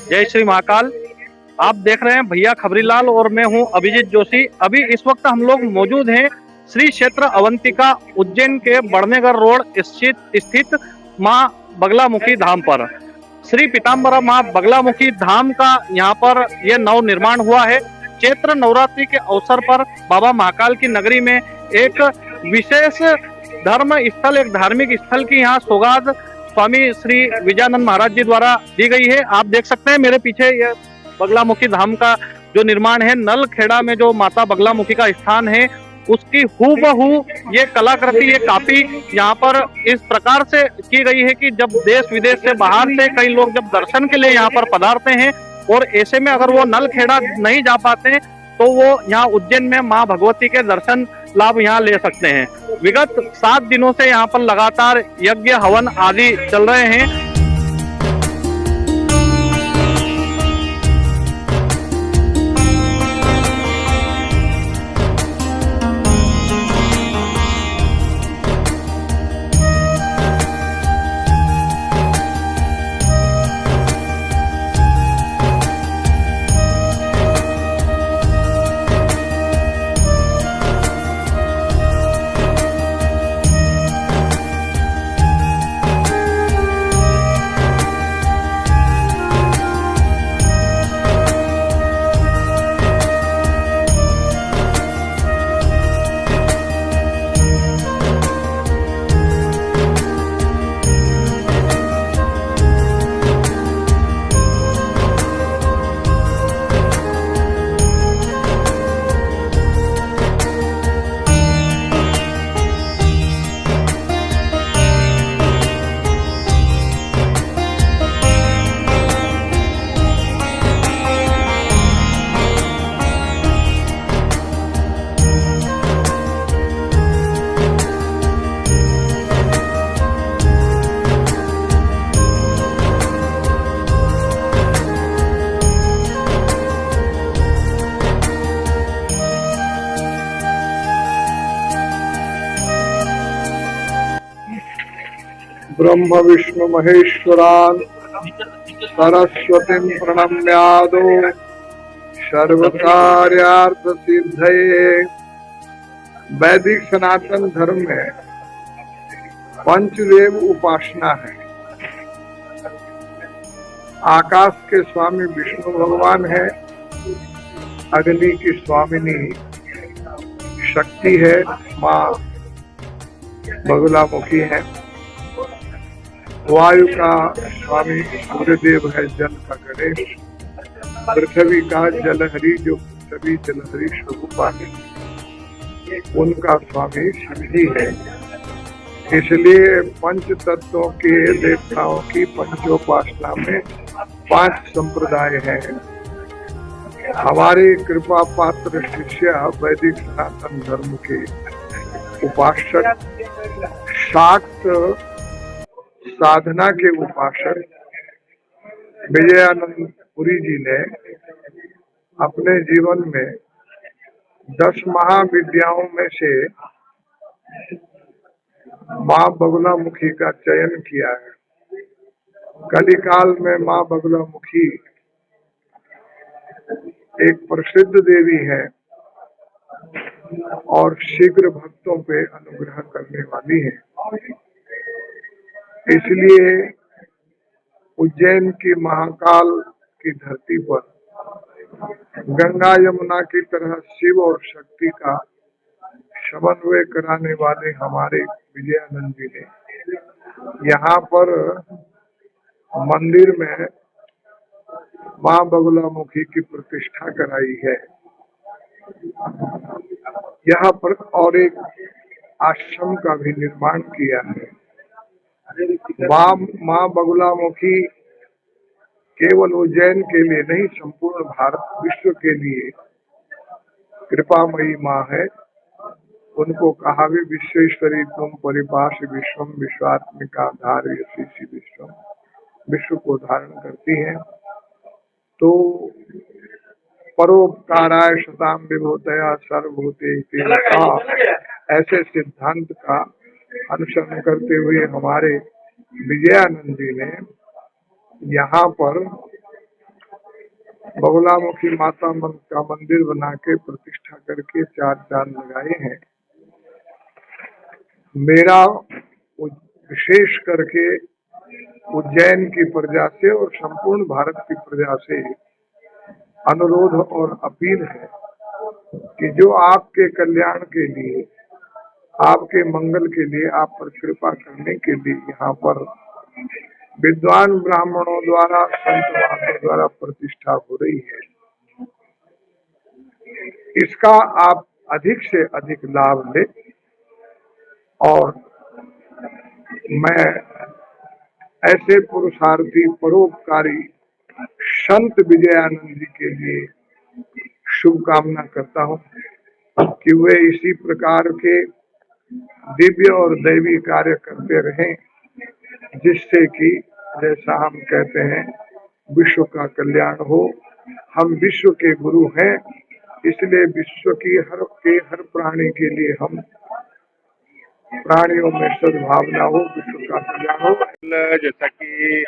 जय श्री महाकाल। आप देख रहे हैं भैया खबरीलाल और मैं हूं अभिजीत जोशी। अभी इस वक्त हम लोग मौजूद हैं श्री क्षेत्र अवंतिका उज्जैन के बड़नेगर रोड स्थित मां बगलामुखी धाम पर। श्री पीताम्बरा मां बगलामुखी धाम का यहाँ पर यह नव निर्माण हुआ है। चैत्र नवरात्रि के अवसर पर बाबा महाकाल की नगरी में एक विशेष धर्म स्थल, एक धार्मिक स्थल की यहाँ सौगात स्वामी श्री विजयानंद महाराज जी द्वारा दी गई है। आप देख सकते हैं मेरे पीछे यह बगलामुखी धाम का जो निर्माण है, नलखेड़ा में जो माता बगलामुखी का स्थान है उसकी हूबहू ये कलाकृति, ये काफी यहाँ पर इस प्रकार से की गई है कि जब देश विदेश से बाहर से कई लोग जब दर्शन के लिए यहाँ पर पधारते हैं और ऐसे में अगर वो नलखेड़ा नहीं जा पाते तो वो यहाँ उज्जैन में माँ भगवती के दर्शन लाभ यहाँ ले सकते हैं। विगत 7 दिनों से यहाँ पर लगातार यज्ञ हवन आदि चल रहे हैं। ब्रह्म विष्णु महेश्वरान् सरस्वतीं प्रणम्यादो सर्वकार्यार्थ सिद्धये। वैदिक सनातन धर्म में पंचदेव उपासना है। आकाश के स्वामी विष्णु भगवान है, अग्नि की स्वामिनी शक्ति है माँ बगलामुखी है, वायु का स्वामी सूर्यदेव है, जल का गणेश, पृथ्वी का जलहरी जो पृथ्वी जलहरी स्वरूपा है, उनका स्वामी शिव जी है। इसलिए पंच तत्वों के देवताओं की पंचोपासना में 5 संप्रदाय हैं। हमारे कृपा पात्र शिष्य वैदिक सनातन धर्म के उपासक, शाक्त साधना के उपासक विजयानंद पुरी जी ने अपने जीवन में 10 महाविद्याओं में से माँ बगलामुखी का चयन किया है। कलिकाल में माँ बगलामुखी एक प्रसिद्ध देवी है और शीघ्र भक्तों पे अनुग्रह करने वाली है। इसलिए उज्जैन की महाकाल की धरती पर गंगा यमुना की तरह शिव और शक्ति का समन्वय कराने वाले हमारे विजयानंद जी ने यहाँ पर मंदिर में माँ बगलामुखी की प्रतिष्ठा कराई है। यहाँ पर और एक आश्रम का भी निर्माण किया है। माँ बगलामुखी केवल उज्जैन के लिए नहीं, संपूर्ण भारत विश्व के लिए कृपामयी माँ है। उनको कहा भी विश्वेश्वरी तुम परिपाश विश्वम विश्वात्मिका धार्य शीशी विश्वम, विश्व को धारण करती है। तो परोपकाराय शताम विभूतया सर्वभूते ऐसे सिद्धांत का अनुसरण करते हुए हमारे विजयानंद जी ने यहाँ पर बगुलामुखी माता का मंदिर बना के प्रतिष्ठा करके 4 चांद लगाए हैं। मेरा विशेष करके उज्जैन की प्रजा से और संपूर्ण भारत की प्रजा से अनुरोध और अपील है कि जो आपके कल्याण के लिए, आपके मंगल के लिए, आप पर कृपा करने के लिए यहाँ पर विद्वान ब्राह्मणों द्वारा, संत महात्माओं द्वारा प्रतिष्ठा हो रही है, इसका आप अधिक से अधिक लाभ लें। और मैं ऐसे पुरुषार्थी परोपकारी संत विजयानंद जी के लिए शुभकामना करता हूँ कि वे इसी प्रकार के दिव्य और दैवी कार्य करते रहें, जिससे कि जैसा हम कहते हैं विश्व का कल्याण हो। हम विश्व के गुरु हैं, इसलिए विश्व की हर प्राणी के लिए हम प्राणियों में सद्भावना हो, विश्व का कल्याण हो। जैसा कि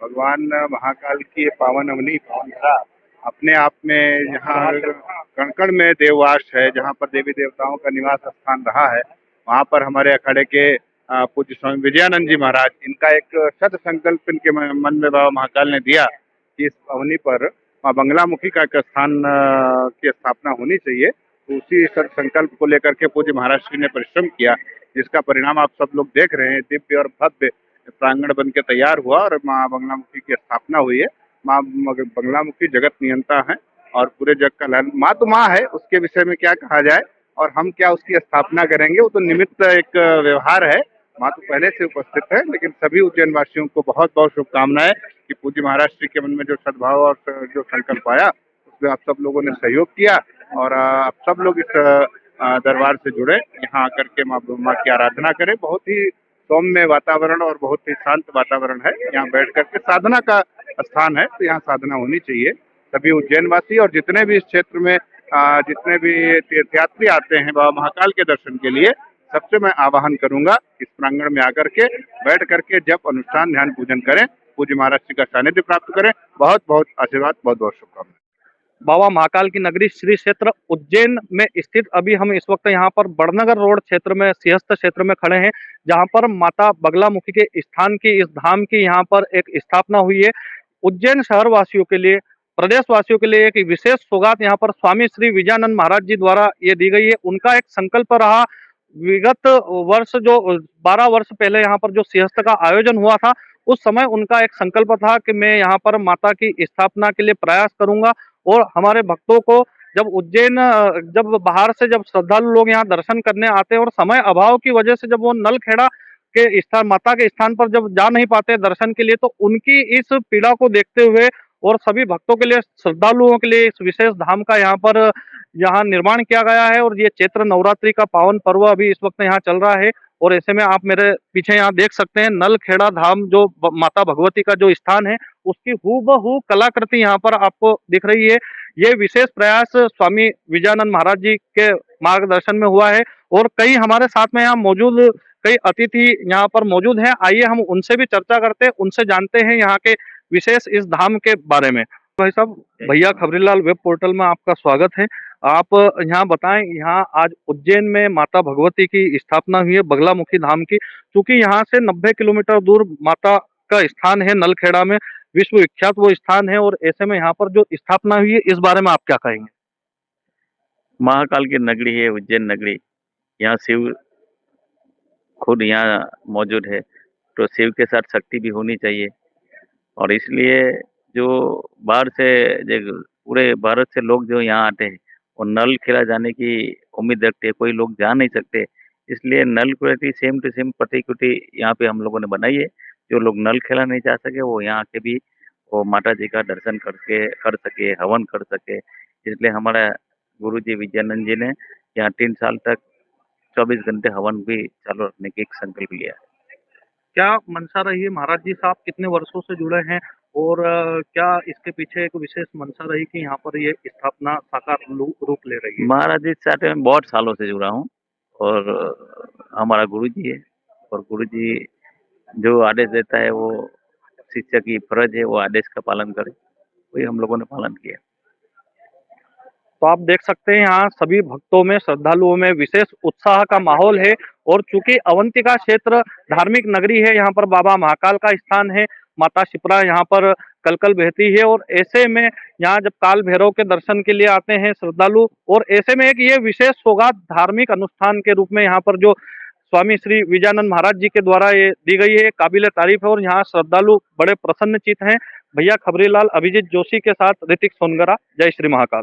भगवान महाकाल की ये पावन अवनी पावन धरा अपने आप में यहाँ कण कण में देववास है, जहाँ पर देवी देवताओं का निवास स्थान रहा है, वहाँ पर हमारे अखाड़े के पूज्य स्वामी विजयानंद जी महाराज, इनका एक सत संकल्प इनके मन में बाबा महाकाल ने दिया कि इस अवनी पर माँ बंगलामुखी का एक स्थान की स्थापना होनी चाहिए। तो उसी सत संकल्प को लेकर के पूज्य महाराज श्री ने परिश्रम किया, जिसका परिणाम आप सब लोग देख रहे हैं। दिव्य और भव्य प्रांगण बन के तैयार हुआ और माँ बंगलामुखी की स्थापना हुई है। माँ बंगलामुखी जगत नियंता है और पूरे जग का लाल। माँ तो माँ है, उसके विषय में क्या कहा जाए और हम क्या उसकी स्थापना करेंगे, वो तो निमित्त एक व्यवहार है। माँ तो पहले से उपस्थित है, लेकिन सभी उज्जैन वासियों को बहुत बहुत शुभकामनाएं कि पूज्य महाराज श्री के मन में जो सद्भाव और जो संकल्प आया उसमें आप सब लोगों ने सहयोग किया और आप सब लोग इस दरबार से जुड़े, यहाँ आकर के माँ की आराधना करें। बहुत ही सौम्य वातावरण और बहुत ही शांत वातावरण है, यहाँ बैठ करके साधना का स्थान है, तो यहाँ साधना होनी चाहिए। सभी उज्जैनवासी और जितने भी इस क्षेत्र में जितने भी तीर्थयात्री आते हैं बाबा महाकाल के दर्शन के लिए, सबसे मैं आवाहन करूंगा इस प्रांगण में आकर के बैठ करके जब अनुष्ठान ध्यान पूजन करें, पूज्य महाराज जी का सानिध्य प्राप्त करें। बहुत बहुत आशीर्वाद, बहुत बहुत शुभकामनाएं। बाबा महाकाल की नगरी श्री क्षेत्र उज्जैन में स्थित अभी हम इस वक्त यहाँ पर बड़नगर रोड क्षेत्र में सिंहस्थ क्षेत्र में खड़े हैं, जहाँ पर माता बगलामुखी के स्थान की, इस धाम की यहाँ पर एक स्थापना हुई है। उज्जैन शहर वासियों के लिए, प्रदेश वासियों के लिए एक विशेष सौगात यहाँ पर स्वामी श्री विजयानंद महाराज जी द्वारा ये दी गई है। उनका एक संकल्प रहा, विगत वर्ष जो 12 वर्ष पहले यहाँ पर जो सिंहस्थ का आयोजन हुआ था, उस समय उनका एक संकल्प था कि मैं यहाँ पर माता की स्थापना के लिए प्रयास करूंगा और हमारे भक्तों को जब उज्जैन, जब बाहर से जब श्रद्धालु लोग यहाँ दर्शन करने आते हैं और समय अभाव की वजह से जब वो नलखेड़ा के स्थान, माता के स्थान पर जब जा नहीं पाते दर्शन के लिए, तो उनकी इस पीड़ा को देखते हुए और सभी भक्तों के लिए, श्रद्धालुओं के लिए इस विशेष धाम का यहाँ निर्माण किया गया है। और ये चैत्र नवरात्रि का पावन पर्व अभी इस वक्त यहाँ चल रहा है। और ऐसे में आप मेरे पीछे यहाँ देख सकते हैं नलखेड़ा धाम, जो माता भगवती का जो स्थान है, उसकी हूबहू कलाकृति यहाँ पर आपको दिख रही है। ये विशेष प्रयास स्वामी विजयानंद महाराज जी के मार्गदर्शन में हुआ है और कई हमारे साथ में यहाँ मौजूद कई अतिथि यहाँ पर मौजूद हैं। आइए हम उनसे भी चर्चा करते हैं, उनसे जानते हैं यहाँ के विशेष इस धाम के बारे में। भाई साहब, भैया खबरीलाल वेब पोर्टल में आपका स्वागत है। आप यहाँ बताएं, यहाँ आज उज्जैन में माता भगवती की स्थापना हुई है बगलामुखी धाम की, क्योंकि यहाँ से 90 किलोमीटर दूर माता का स्थान है नलखेड़ा में, विश्व विख्यात वो स्थान है। और ऐसे में यहाँ पर जो स्थापना हुई है, इस बारे में आप क्या कहेंगे? महाकाल की नगरी है उज्जैन नगरी, यहाँ शिव खुद यहाँ मौजूद है, तो शिव के साथ शक्ति भी होनी चाहिए। और इसलिए जो बाहर से पूरे भारत से लोग जो यहाँ आते हैं वो नलखेड़ा जाने की उम्मीद रखते हैं, कोई लोग जा नहीं सकते, इसलिए नलखेड़ा सेम टू सेम प्रतिकृति यहाँ पे हम लोगों ने बनाई है। जो लोग नलखेड़ा नहीं जा सके वो यहाँ आके भी वो माता जी का दर्शन कर सके, हवन कर सके। इसलिए हमारा गुरु जी विजयानंद जी ने यहाँ 3 साल तक 24 घंटे हवन भी चालू रखने की एक संकल्प लिया है। क्या मंशा रही है? महाराज जी साहब कितने वर्षों से जुड़े हैं और क्या इसके पीछे एक विशेष मंशा रही कि यहाँ पर ये स्थापना साकार रूप ले रही है? महाराज जी से मैं बहुत सालों से जुड़ा हूँ और हमारा गुरु जी है, और गुरु जी जो आदेश देता है वो शिष्य की फर्ज है वो आदेश का पालन करे। वही हम लोगों ने पालन किया। तो आप देख सकते हैं यहाँ सभी भक्तों में, श्रद्धालुओं में विशेष उत्साह का माहौल है। और चूंकि अवंतिका क्षेत्र धार्मिक नगरी है, यहाँ पर बाबा महाकाल का स्थान है, माता शिप्रा यहाँ पर कलकल बहती है। और ऐसे में यहाँ जब काल भैरव के दर्शन के लिए आते हैं श्रद्धालु, और ऐसे में एक ये विशेष सौगात धार्मिक अनुष्ठान के रूप में यहाँ पर जो स्वामी श्री विजयानंद महाराज जी के द्वारा ये दी गई है, काबिल तारीफ है। और यहाँ श्रद्धालु बड़े प्रसन्नचित हैं। भैया खबरीलाल, अभिजीत जोशी के साथ ऋतिक सोनगरा, जय श्री महाकाल।